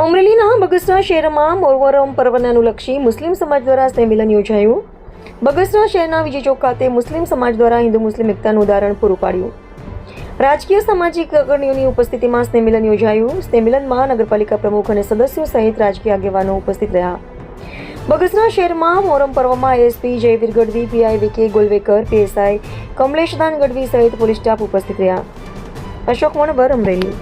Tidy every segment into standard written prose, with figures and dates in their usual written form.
અમરેલીના બગસરા શહેરમાં મોરવરમ પર્વને અનુલક્ષી મુસ્લિમ સમાજ દ્વારા સ્નેહમિલન યોજાયું। બગસરા શહેરના વિજય ચોક ખાતે મુસ્લિમ સમાજ દ્વારા હિન્દુ મુસ્લિમ એકતાનું ઉદાહરણ પૂરું પાડ્યું। રાજકીય સામાજિક અગ્રણીઓની ઉપસ્થિતિમાં સ્નેહમિલન યોજાયું। સ્નેહમિલનમાં નગરપાલિકા પ્રમુખ અને સદસ્યો સહિત રાજકીય આગેવાનો ઉપસ્થિત રહ્યા। બગસરા શહેરમાં મોહરમ પર્વમાં SP Jayveer Gadhvi, PI VK Golvekar, PSI Kamleshdan Gadhvi સહિત પોલીસ સ્ટાફ ઉપસ્થિત રહ્યા। અશોક મણબર, અમરેલી।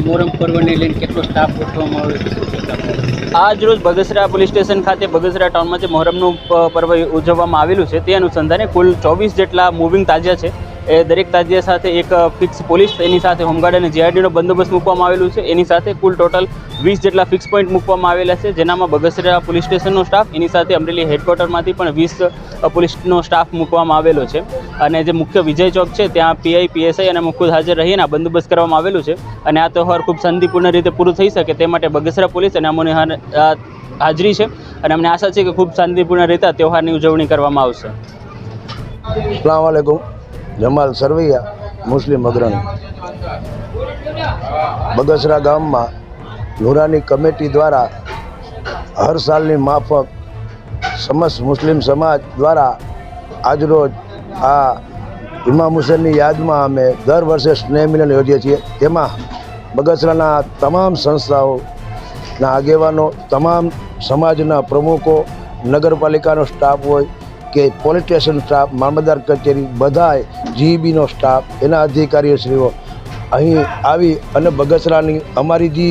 મોહરમ પર્વને લઈને કેટલો સ્ટાફ ગોઠવવામાં આવ્યો? આજ રોજ બગસરા પોલીસ સ્ટેશન ખાતે બગસરા ટાઉનમાં જે મોહરમનું પર્વ ઉજવવામાં આવેલું છે તે અનુસંધાને કુલ 24 જેટલા મૂવિંગ તાજિયા છે। એ દરેક તાજિયા સાથે એક ફિક્સ પોલીસ, એની સાથે હોમગાર્ડ અને જીઆરડીનો બંદોબસ્ત મૂકવામાં આવેલું છે। એની સાથે કુલ ટોટલ 20 જેટલા ફિક્સ પોઈન્ટ મૂકવામાં આવેલા છે, જેનામાં બગસરા પોલીસ સ્ટેશનનો સ્ટાફ, એની સાથે અમરેલી હેડક્વાર્ટરમાંથી પણ 20 પોલીસનો સ્ટાફ મૂકવામાં આવેલો છે। અને જે મુખ્ય વિજય ચોક છે ત્યાં પીઆઈ, પીએસઆઈ અને ખુદ હાજર રહીને બંદોબસ્ત કરવામાં આવેલું છે। અને આ તહેવાર ખૂબ શાંતિપૂર્ણ રીતે પૂરું થઈ શકે તે માટે બગસરા પોલીસ અને અમોની હાજરી છે અને અમને આશા છે કે ખૂબ શાંતિપૂર્ણ રીતે આ તહેવારની ઉજવણી કરવામાં આવશે। अस्सलाम वालेकुम। जमाल सरवैया, मुस्लिम अग्रणी। बगसरा गाम में नूरानी कमेटी द्वारा हर सालनी माफक समस्त मुस्लिम समाज द्वारा आज रोज आ इमाम हुसैननी याद में अमे दर वर्षे स्नेह मिलन योजीए छीए। तेमां बगसराना तमाम संस्थाओं आगेवानो, तमाम समाजना प्रमुखो, नगरपालिकानो स्टाफ होय કે પોલીસ સ્ટેશન સ્ટાફ, મામલતદાર કચેરી, બધાય જીઈબીનો સ્ટાફ, એના અધિકારીઓશ્રીઓ અહીં આવી અને બગસરાની અમારી જે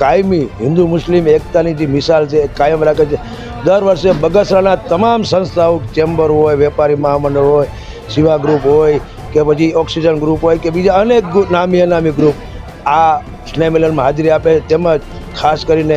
કાયમી હિન્દુ મુસ્લિમ એકતાની જે મિસાલ છે એ કાયમ રાખે છે। દર વર્ષે બગસરાના તમામ સંસ્થાઓ, ચેમ્બર હોય, વેપારી મહામંડળ હોય, શિવા ગ્રુપ હોય કે પછી ઓક્સિજન ગ્રુપ હોય કે બીજા અનેક નામી અનામી ગ્રુપ આ સ્નેહ મિલનમાં હાજરી આપે છે। તેમજ ખાસ કરીને